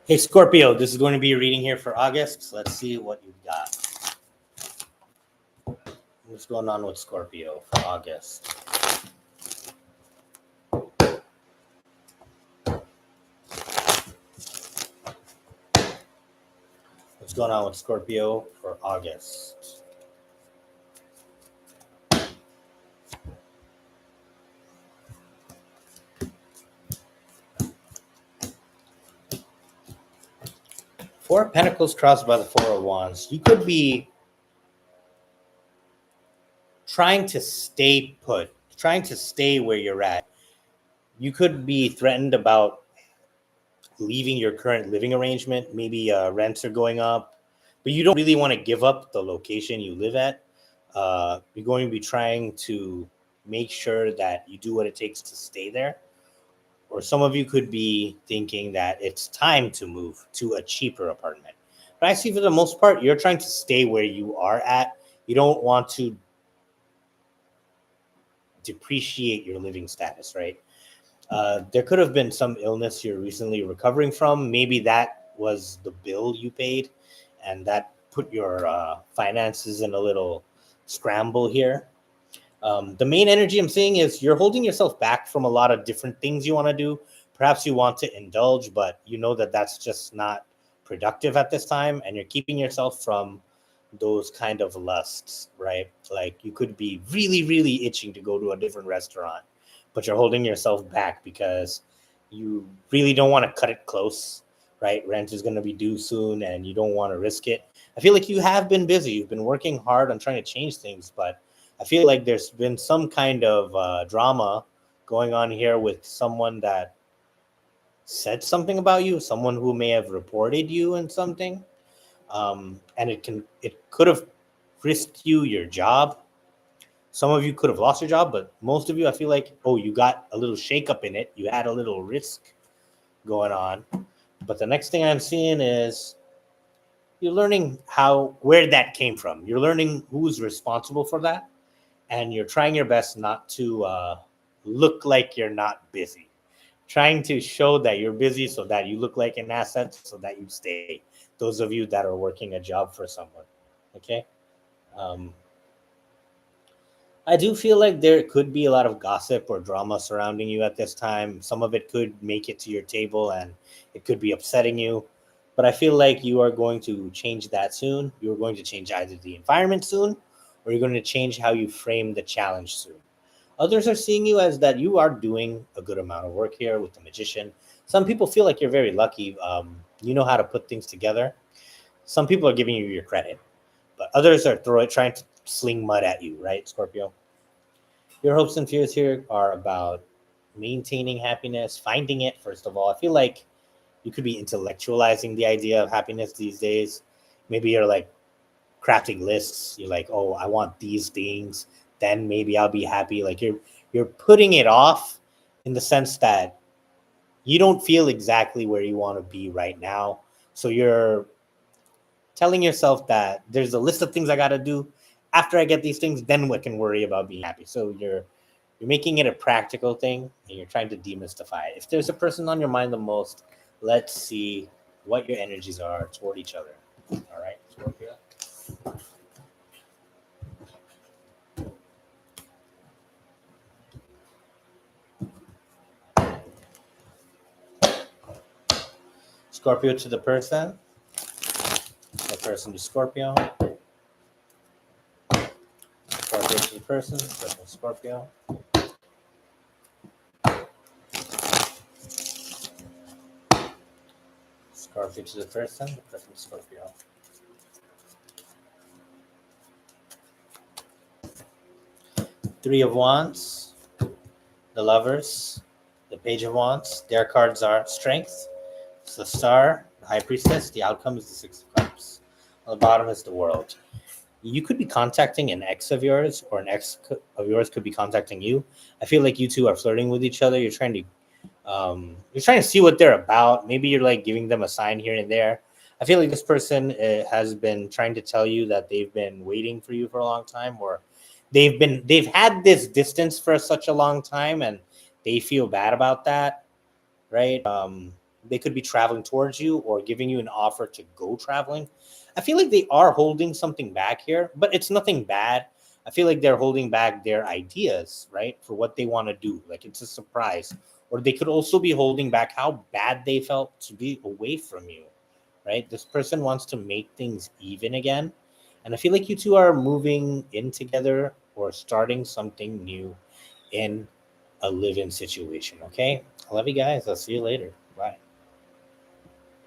Hey, Scorpio, this is going to be a reading here for August. Let's see what you've got. What's going on with Scorpio for August? What's going on with Scorpio for August? Four of Pentacles crossed by the Four of Wands. You could be trying to stay put, trying to stay where you're at. You could be threatened about leaving your current living arrangement. Maybe rents are going up, but you don't really want to give up the location you live at. You're going to be trying to make sure that you do what it takes to stay there. Or some of you could be thinking that it's time to move to a cheaper apartment. But I see for the most part, you're trying to stay where you are at. You don't want to depreciate your living status, right? There could have been some illness you're recently recovering from. Maybe that was the bill you paid, and that put your finances in a little scramble here. The main energy I'm seeing is you're holding yourself back from a lot of different things you want to do. Perhaps you want to indulge, but you know that that's just not productive at this time, and you're keeping yourself from those kind of lusts, right? Like you could be really, really itching to go to a different restaurant, but you're holding yourself back because you really don't want to cut it close, right? Rent is going to be due soon and you don't want to risk it. I feel like you have been busy. You've been working hard on trying to change things, but I feel like there's been some kind of drama going on here with someone that said something about you, someone who may have reported you in something. And it could have risked you your job. Some of you could have lost your job, but most of you, I feel like, oh, you got a little shakeup in it. You had a little risk going on. But the next thing I'm seeing is you're learning where that came from. You're learning who's responsible for that, and you're trying your best not to look like you're not busy. Trying to show that you're busy so that you look like an asset, so that you stay. Those of you that are working a job for someone, okay. Um, I do feel like there could be a lot of gossip or drama surrounding you at this time. Some of it could make it to your table and it could be upsetting you. But I feel like you are going to change that soon. You're going to change either the environment soon or you're going to change how you frame the challenge soon. Others are seeing you as that you are doing a good amount of work here with the magician. Some people feel like you're very lucky. You know how to put things together. Some people are giving you your credit, but others are trying to sling mud at you, right, Scorpio? Your hopes and fears here are about maintaining happiness, finding it, first of all. I feel like you could be intellectualizing the idea of happiness these days. Maybe you're like crafting lists. You're like, oh, I want these things, then maybe I'll be happy. Like you're putting it off in the sense that you don't feel exactly where you want to be right now. So you're telling yourself that there's a list of things I got to do. After I get these things, then we can worry about being happy. So you're making it a practical thing and you're trying to demystify it. If there's a person on your mind the most, let's see what your energies are toward each other. All right, Scorpio. Scorpio to the person to Scorpio. Scorpio to the person Scorpio. Scorpio to the person Scorpio. Three of Wands, the Lovers, the Page of Wands. Their cards are Strength, it's the Star, the High Priestess. The outcome is the Six of Cups. On the bottom is the World. You could be contacting an ex of yours, or an ex of yours could be contacting you. I feel like you two are flirting with each other. You're trying to see what they're about. Maybe you're like giving them a sign here and there. I feel like this person has been trying to tell you that they've been waiting for you for a long time, or they've had this distance for such a long time, and they feel bad about that, right? they could be traveling towards you or giving you an offer to go traveling. I feel like they are holding something back here, but it's nothing bad. I feel like they're holding back their ideas, right, for what they want to do. Like it's a surprise. Or they could also be holding back how bad they felt to be away from you, right? This person wants to make things even again. And I feel like you two are moving in together or starting something new in a live in situation, okay? I love you guys. I'll see you later.